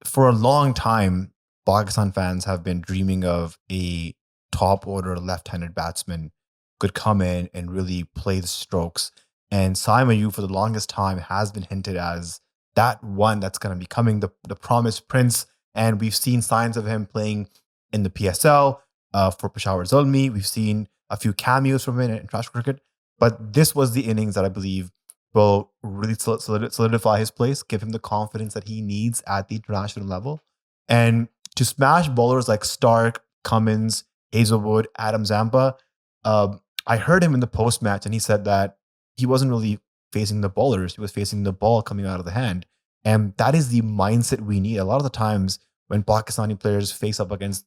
for a long time, Pakistan fans have been dreaming of a top order left-handed batsman could come in and really play the strokes. And Saim Ayub, for the longest time, has been hinted as that one that's going to be coming, the promised prince. And we've seen signs of him playing in the PSL for Peshawar Zulmi. We've seen a few cameos from him in international cricket. But this was the innings that I believe will really solidify his place, give him the confidence that he needs at the international level. And to smash bowlers like Stark, Cummins, Hazelwood, Adam Zampa, I heard him in the post-match and he said that he wasn't really facing the bowlers. He was facing the ball coming out of the hand. And that is the mindset we need. A lot of the times when Pakistani players face up against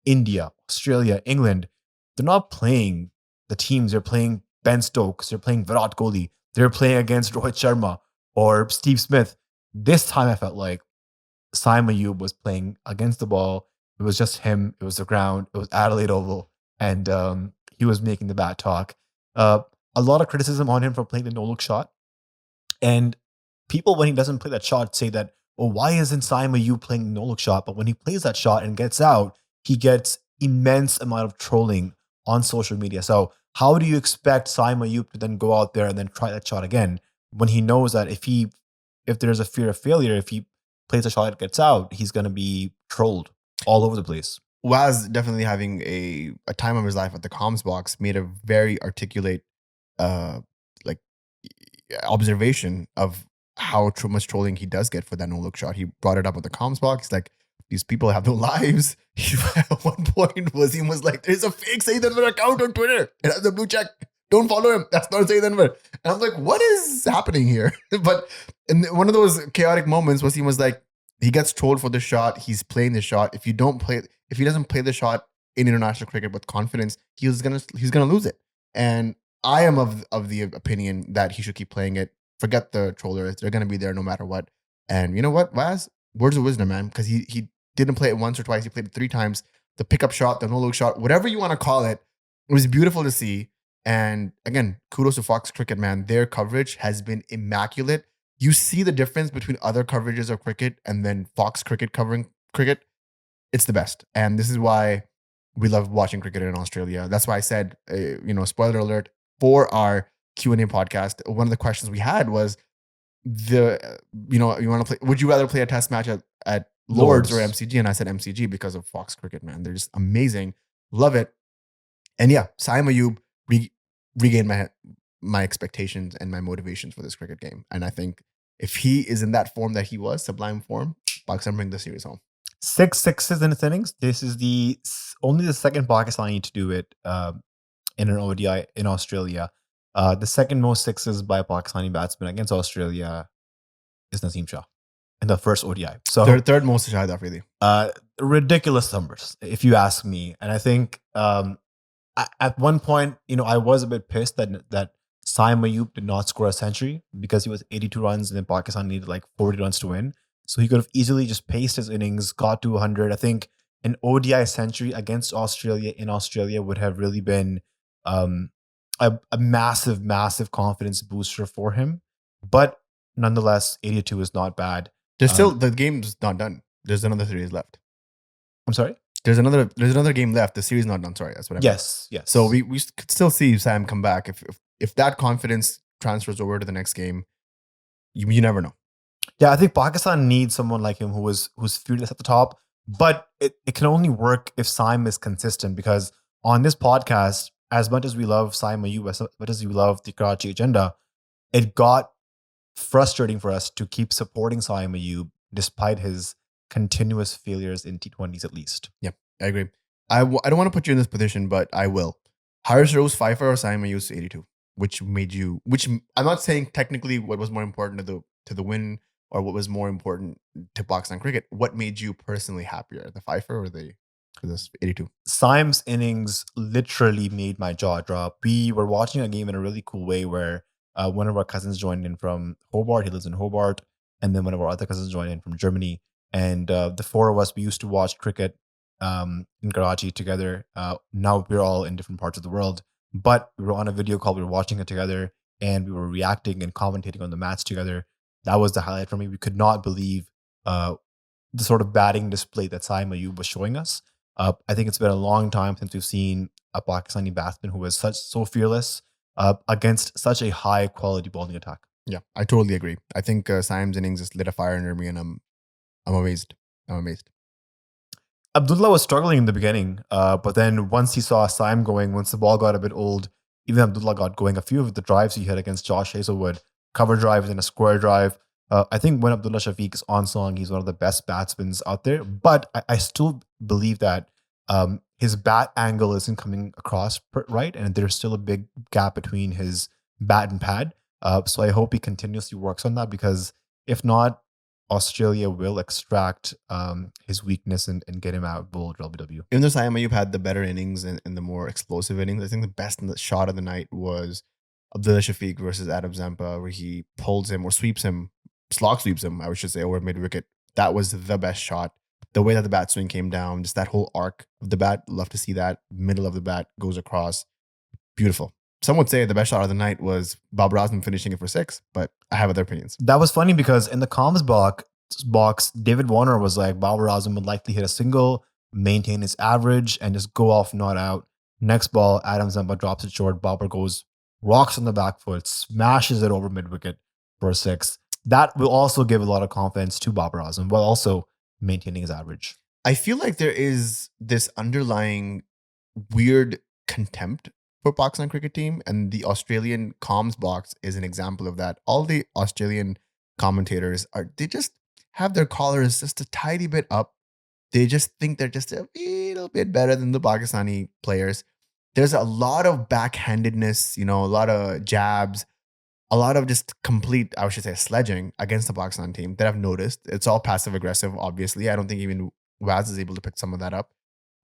India, Australia, England, they're not playing the teams. They're playing Ben Stokes. They're playing Virat Kohli. They're playing against Rohit Sharma or Steve Smith. This time I felt like Saim Ayub was playing against the ball. It was just him. It was the ground. It was Adelaide Oval. And he was making the bat talk. A lot of criticism on him for playing the no-look shot. And people, when he doesn't play that shot, say that, oh, why isn't Saim Ayub playing the no-look shot? But when he plays that shot and gets out, he gets immense amount of trolling on social media. So how do you expect Saim Ayub to then go out there and then try that shot again when he knows that if there's a fear of failure, if he plays a shot that gets out, he's going to be trolled all over the place? Waz, definitely having a time of his life at the comms box, made a very articulate observation of how much trolling he does get for that no-look shot. He brought it up at the comms box. He's like, these people have no lives. At one point, Wasim was like, there's a fake Saeed Anwar account on Twitter. It has a blue check. Don't follow him. That's not Saeed Anwar. And I'm like, what is happening here? But in one of those chaotic moments, Wasim was like, he gets trolled for the shot. He's playing the shot. If he doesn't play the shot in international cricket with confidence, he's gonna lose it. And I am of the opinion that he should keep playing it. Forget the trollers; they're gonna be there no matter what. And you know what, Waz? Words of wisdom, man, because he didn't play it once or twice. He played it 3 times. The pickup shot, the no-look shot, whatever you want to call it, it was beautiful to see. And again, kudos to Fox Cricket, man. Their coverage has been immaculate. You see the difference between other coverages of cricket and then Fox Cricket covering cricket. It's the best. And this is why we love watching cricket in Australia. That's why I said, spoiler alert, for our Q&A podcast, one of the questions we had was you want to play, would you rather play a test match at Lords or MCG? And I said MCG because of Fox Cricket, man. They're just amazing. Love it. And yeah, Saim Ayub regained my expectations and my motivations for this cricket game. And I think if he is in that form that he was, sublime form, Pakistan bring the series home. 6 sixes in his innings. This is only the second Pakistani to do it in an ODI in Australia. The second most sixes by a Pakistani batsman against Australia is Naseem Shah in the first ODI. So third most is Shaheen Afridi. Ridiculous numbers, if you ask me. And I think at one point, I was a bit pissed that Saim Ayub did not score a century because he was 82 runs and then Pakistan needed like 40 runs to win. So he could have easily just paced his innings, got to 100. I think an ODI century against Australia in Australia would have really been a massive, massive confidence booster for him. But nonetheless, 82 is not bad. There's still, the game's not done. There's another series left. I'm sorry? There's another game left. The series not done. Sorry, that's what I meant. Yes. So we could still see Sam come back. If that confidence transfers over to the next game, you never know. Yeah, I think Pakistan needs someone like him who's fearless at the top. But it can only work if Saim is consistent, because on this podcast, as much as we love Saim Ayub, as much as we love the Karachi agenda, it got frustrating for us to keep supporting Saim Ayub despite his continuous failures in T20s at least. Yeah, I agree. I don't want to put you in this position, but I will. Harris Rose Pfeiffer or Saim Ayub 82? Which made you? I'm not saying technically what was more important to the win or what was more important to Pakistan cricket. What made you personally happier, the Pfeiffer or the this 82? Saim's innings literally made my jaw drop. We were watching a game in a really cool way where one of our cousins joined in from Hobart. He lives in Hobart. And then one of our other cousins joined in from Germany. And the four of us, we used to watch cricket in Karachi together. Now we're all in different parts of the world. But we were on a video call. We were watching it together. And we were reacting and commentating on the match together. That was the highlight for me. We could not believe the sort of batting display that Saim Ayub was showing us. I think it's been a long time since we've seen a Pakistani batsman who was so fearless against such a high quality bowling attack. Yeah, I totally agree. I think Saim's innings just lit a fire under me, and I'm amazed. I'm amazed. Abdullah was struggling in the beginning, but then once he saw Saim going, once the ball got a bit old, even Abdullah got going. A few of the drives he hit against Josh Hazelwood, cover drives and a square drive. I think when Abdullah Shafiq is on song, he's one of the best batsmen out there. But I still believe that his bat angle isn't coming across right, and there's still a big gap between his bat and pad. So I hope he continuously works on that, because if not, Australia will extract his weakness and get him out bowled LBW. Even though Saim Ayub had the better innings and the more explosive innings, I think the best shot of the night was Abdullah Shafiq versus Adam Zampa, where he pulls him or sweeps him, slog sweeps him, I should say, over mid wicket. That was the best shot. The way that the bat swing came down, just that whole arc of the bat. Love to see that. Middle of the bat goes across. Beautiful. Some would say the best shot of the night was Babar Azam finishing it for 6, but I have other opinions. That was funny because in the comms box, David Warner was like, Babar Azam would likely hit a single, maintain his average, and just go off not out. Next ball, Adam Zampa drops it short. Babar goes, rocks on the back foot, smashes it over mid wicket for a 6. That will also give a lot of confidence to Babar Azam while also maintaining his average. I feel like there is this underlying weird contempt for Pakistan cricket team, and the Australian comms box is an example of that. All the Australian commentators they just have their collars just a tiny bit up. They just think they're just a little bit better than the Pakistani players. There's a lot of backhandedness, a lot of jabs, a lot of just complete, I should say, sledging against the Pakistan team that I've noticed. It's all passive aggressive, obviously. I don't think even Waz is able to pick some of that up.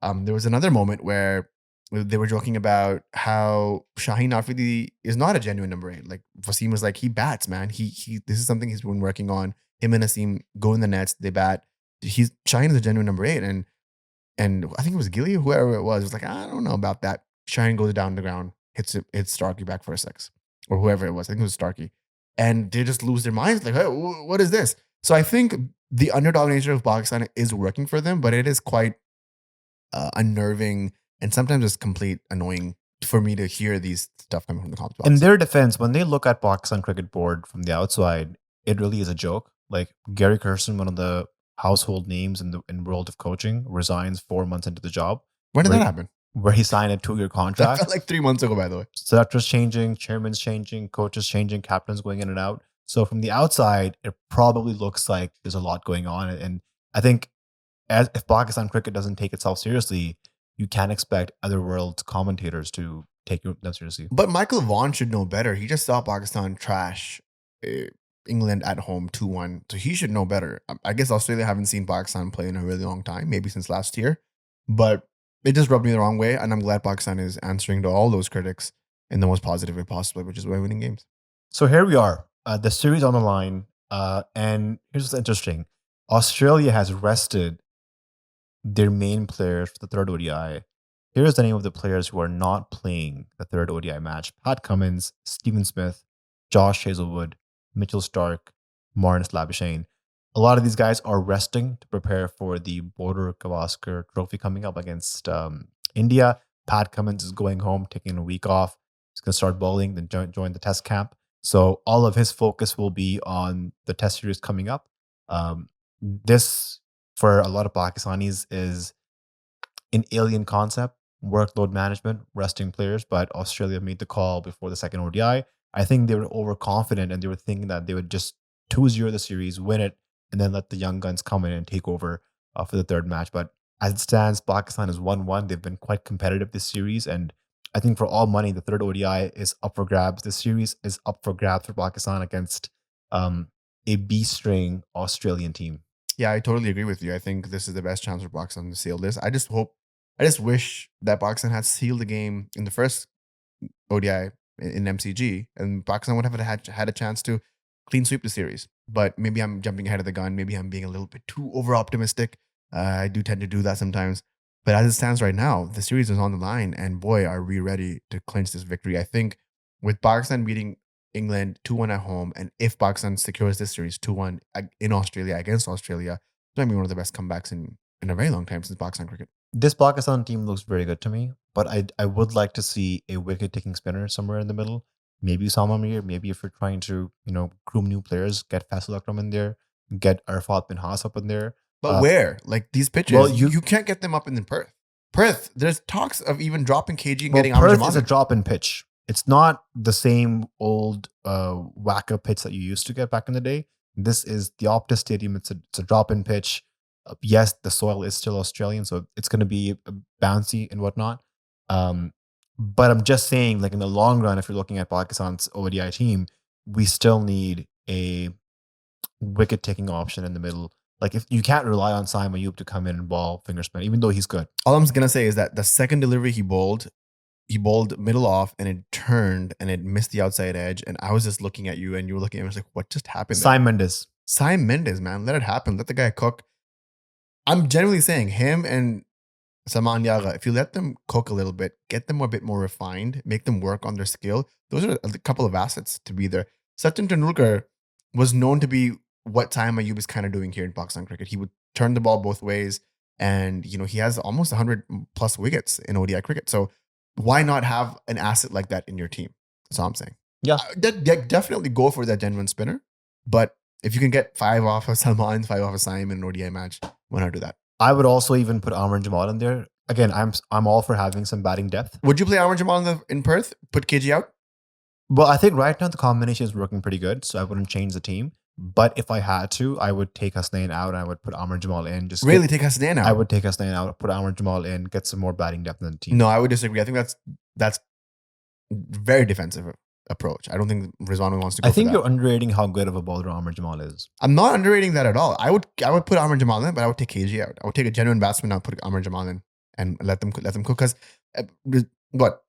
There was another moment where they were joking about how Shaheen Afridi is not a genuine number 8. Like Wasim was like, he bats, man. He this is something he's been working on. Him and Asim go in the nets, they bat. Shaheen is a genuine number 8. And I think it was Gilly, whoever it was like, I don't know about that. Shaheen goes down the ground, hits Starkey back for a 6. Or whoever it was. I think it was Starkey. And they just lose their minds. Like, hey, what is this? So I think the underdog nature of Pakistan is working for them, but it is quite unnerving. And sometimes it's complete annoying for me to hear these stuff coming from the comments box. In their defense, when they look at Pakistan Cricket Board from the outside, it really is a joke. Like Gary Kirsten, one of the household names in the world of coaching, resigns 4 months into the job. When did that happen? Where he signed a 2-year contract. That felt like 3 months ago, by the way. Selectors changing, chairman's changing, coaches changing, captains going in and out. So from the outside, it probably looks like there's a lot going on. And I think if Pakistan cricket doesn't take itself seriously, you can't expect other world commentators to take them seriously. But Michael Vaughan should know better. He just saw Pakistan trash England at home 2-1. So he should know better. I guess Australia haven't seen Pakistan play in a really long time, maybe since last year. But it just rubbed me the wrong way. And I'm glad Pakistan is answering to all those critics in the most positive way possible, which is by winning games. So here we are. The series on the line. And here's what's interesting. Australia has rested their main players for the third ODI. Here's the name of the players who are not playing the third ODI match. Pat Cummins, Stephen Smith, Josh Hazelwood, Mitchell Stark, Marnus Labuschagne. A lot of these guys are resting to prepare for the Border Gavaskar Trophy coming up against India. Pat Cummins is going home, taking a week off. He's going to start bowling, then join the test camp. So all of his focus will be on the test series coming up. This, for a lot of Pakistanis, is an alien concept, workload management, resting players. But Australia made the call before the second ODI. I think they were overconfident and they were thinking that they would just 2-0 the series, win it, and then let the young guns come in and take over for the third match. But as it stands, Pakistan is 1-1. They've been quite competitive this series, and I think for all money, the third ODI is up for grabs. This series is up for grabs for Pakistan against a B-string Australian team. Yeah, I totally agree with you. I think this is the best chance for Pakistan to seal this. I just wish that Pakistan had sealed the game in the first ODI in MCG, and Pakistan would have had a chance to clean sweep the series. But maybe I'm jumping ahead of the gun. Maybe I'm being a little bit too over optimistic. I do tend to do that sometimes. But as it stands right now, the series is on the line, and boy, are we ready to clinch this victory. I think with Pakistan beating England 2-1 at home, and if Pakistan secures this series 2-1 in Australia against Australia, it's going to be one of the best comebacks in a very long time since Pakistan cricket. This Pakistan team looks very good to me, but I would like to see a wicket-taking spinner somewhere in the middle. Maybe Saim Ayub, maybe if you're trying to, groom new players, get Wasim Akram in there, get Arfat bin Haas up in there. But where? Like these pitches, well, you can't get them up in Perth. Perth, there's talks of even dropping KG and getting Amr Perth Jamal. is a drop-in pitch. It's not the same old whacker pitch that you used to get back in the day. This is the Optus Stadium. It's a drop-in pitch. Yes, the soil is still Australian, so it's going to be bouncy and whatnot. But I'm just saying, like in the long run, if you're looking at Pakistan's ODI team, we still need a wicket-taking option in the middle. Like if you can't rely on Saim Ayub to come in and ball finger spin, even though he's good. All I'm gonna say is that the second delivery he bowled middle off and it turned and it missed the outside edge. And I was just looking at you and you were looking at me. I was like, what just happened? Saim Mendes, man. Let it happen. Let the guy cook. I'm genuinely saying him and Saman Yaga, if you let them cook a little bit, get them a bit more refined, make them work on their skill, those are a couple of assets to be there. Sachin Tendulkar was known to be what Saim Ayub is kind of doing here in Pakistan cricket. He would turn the ball both ways, and he has almost 100 plus wickets in ODI cricket. So why not have an asset like that in your team? That's all I'm saying. Yeah. Definitely go for that genuine spinner. But if you can get 5 off of Salman, 5 off of Saim in an ODI match, why not do that? I would also even put Amr Jamal in there. Again, I'm all for having some batting depth. Would you play Amr Jamal in Perth? Put KG out? Well, I think right now the combination is working pretty good, so I wouldn't change the team. But if I had to, I would take Hasnain out and I would put Amr Jamal in. Take Hasnain out? I would take Hasnain out, put Amr Jamal in, get some more batting depth in the team. No, I would disagree. I think that's very defensive approach. I don't think Rizwan wants to go I think for that. You're underrating how good of a bowler Amr Jamal is. I'm not underrating that at all. I would put Amr Jamal in, but I would take KG out. I would take a genuine batsman and put Amr Jamal in and let them cook. Because what?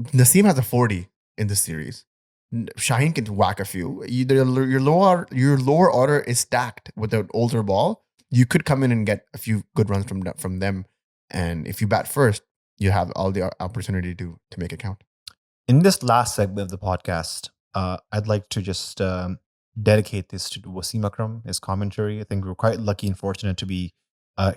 Naseem has a 40 in this series. Shaheen can whack a few. Your lower order is stacked with an older ball. You could come in and get a few good runs from them. And if you bat first, you have all the opportunity to make it count. In this last segment of the podcast, I'd like to just dedicate this to Wasim Akram, his commentary. I think we're quite lucky and fortunate to be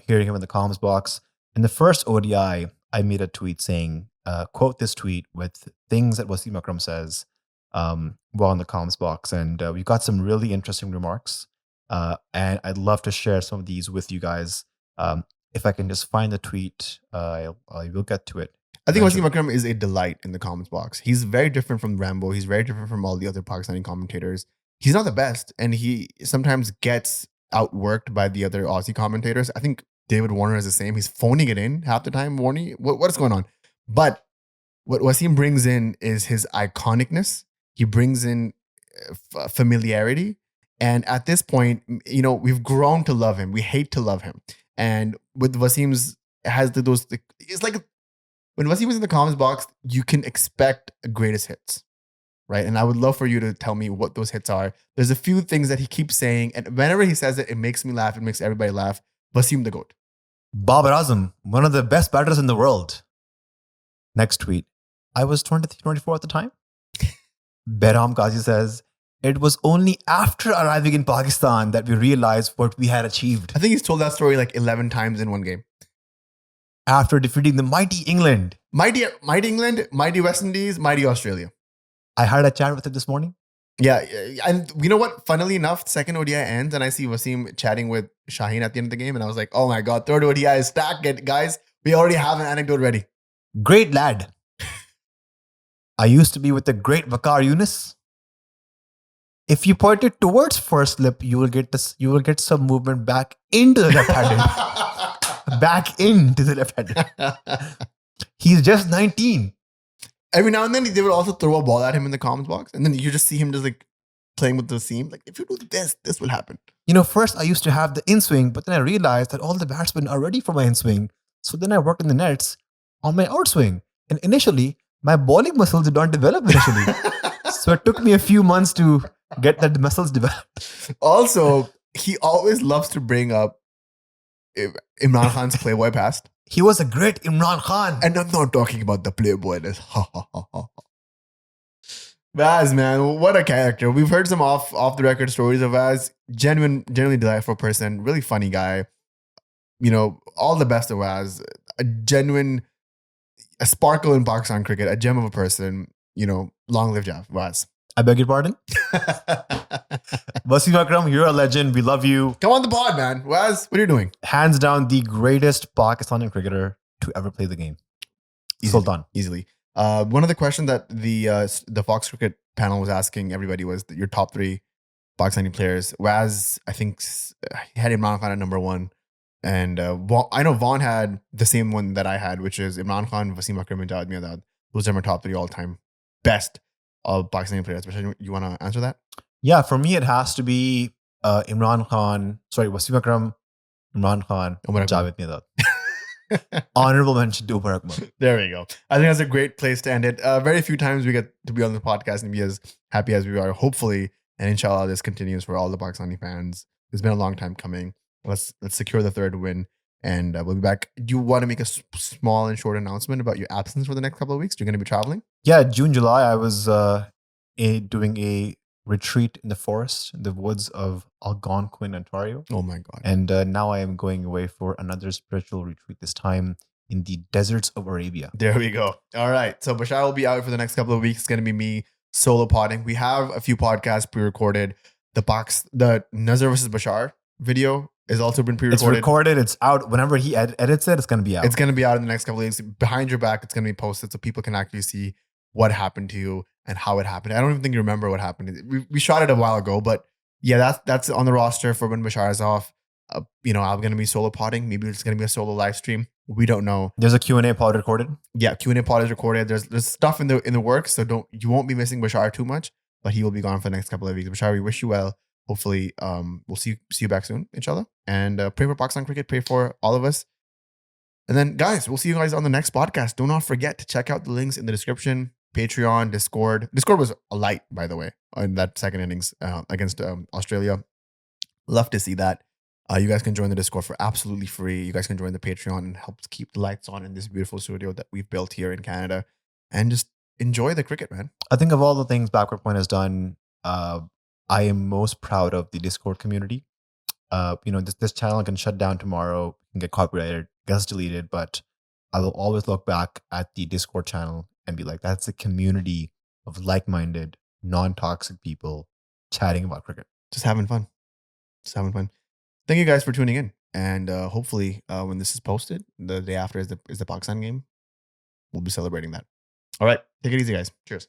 hearing him in the comms box. In the first ODI, I made a tweet saying, quote this tweet with things that Wasim Akram says while in the comms box. And we got some really interesting remarks. And I'd love to share some of these with you guys. If I can just find the tweet, I will get to it. I think Wasim Akram is a delight in the comments box. He's very different from Rambo. He's very different from all the other Pakistani commentators. He's not the best, and he sometimes gets outworked by the other Aussie commentators. I think David Warner is the same. He's phoning it in half the time. Warney, what is going on? But what Wasim brings in is his iconicness. He brings in familiarity. And at this point, we've grown to love him. We hate to love him. And with Wasim's, it's like, when Wasim was in the comments box, you can expect greatest hits, right? And I would love for you to tell me what those hits are. There's a few things that he keeps saying, and whenever he says it, it makes me laugh. It makes everybody laugh. Wasim the GOAT. Babar Azam, one of the best batters in the world. Next tweet. I was 24 at the time. Behram Qazi says, it was only after arriving in Pakistan that we realized what we had achieved. I think he's told that story like 11 times in one game. After defeating the mighty England. Mighty England, mighty West Indies, mighty Australia. I had a chat with him this morning. Yeah. And you know what? Funnily enough, second ODI ends and I see Wasim chatting with Shaheen at the end of the game. And I was like, oh my God, third ODI is stacked. Guys, we already have an anecdote ready. Great lad. I used to be with the great Waqar Yunus. If you point it towards first slip, you will get this. You will get some movement back into the left-handed. Back into the left-handed. He's just 19. Every now and then they would also throw a ball at him in the comments box, and then you just see him just like playing with the seam. Like, if you do this will happen. First I used to have the in swing, but then I realized that all the batsmen are ready for my in swing. So then I worked in the nets on my outswing. And initially, my bowling muscles did not develop initially. So it took me a few months to get that muscles developed. Also, he always loves to bring up Imran Khan's Playboy past. He was a great Imran Khan. And I'm not talking about the Playboy. Vaz, man, what a character. We've heard some off the record stories of Vaz. Genuinely delightful person, really funny guy. All the best of Vaz. A sparkle in Pakistan cricket, a gem of a person. Long live Vaz. I beg your pardon? Wasim Akram, you're a legend. We love you. Come on the pod, man. Vaz, what are you doing? Hands down, the greatest Pakistani cricketer to ever play the game. Sultan. Easily. One of the questions that the Fox Cricket panel was asking everybody was your top 3 Pakistani players. Vaz, I think, had Imran Khan at number 1. And I know Vaughn had the same one that I had, which is Imran Khan, Wasim Akram, and Adeaide. Those are my top 3 all-time best of Pakistani players. You want to answer that? Yeah, for me, it has to be Wasim Akram, Imran Khan, Javed Mirdad. Honorable mention to Umar Akmal. There we go. I think that's a great place to end it. Very few times we get to be on the podcast and be as happy as we are. Hopefully, and inshallah, this continues for all the Pakistani fans. It's been a long time coming. Let's secure the 3rd win, and we'll be back. Do you want to make a small and short announcement about your absence for the next couple of weeks? You're going to be traveling? Yeah, June, July, I was doing a retreat in the forest, in the woods of Algonquin, Ontario. Oh my God. And now I am going away for another spiritual retreat, this time in the deserts of Arabia. There we go. All right. So Bashar will be out for the next couple of weeks. It's going to be me solo podding. We have a few podcasts pre-recorded. The Nazar versus Bashar video has also been pre-recorded. It's recorded. It's out. Whenever he edits it, it's going to be out. It's going to be out in the next couple of weeks. Behind your back, it's going to be posted so people can actually see what happened to you and how it happened. I don't even think you remember what happened. We shot it a while ago, but yeah, that's on the roster for when Bashar is off. I'm going to be solo podding. Maybe it's going to be a solo live stream. We don't know. There's a Q&A pod recorded. Yeah, Q&A pod is recorded. There's stuff in the works, so you won't be missing Bashar too much, but he will be gone for the next couple of weeks. Bashar, we wish you well. Hopefully, we'll see you back soon, inshallah. And pray for Pakistan cricket. Pray for all of us. And then, guys, we'll see you guys on the next podcast. Do not forget to check out the links in the description. Patreon, Discord. Discord was a light, by the way, in that second innings against Australia. Love to see that. You guys can join the Discord for absolutely free. You guys can join the Patreon and help keep the lights on in this beautiful studio that we've built here in Canada. And just enjoy the cricket, man. I think of all the things Backward Point has done, I am most proud of the Discord community. This channel can shut down tomorrow, can get copyrighted, gets deleted, but I will always look back at the Discord channel and be like, that's a community of like-minded, non-toxic people chatting about cricket. Just having fun. Thank you guys for tuning in. And hopefully when this is posted, the day after is the Pakistan game, we'll be celebrating that. All right. Take it easy, guys. Cheers.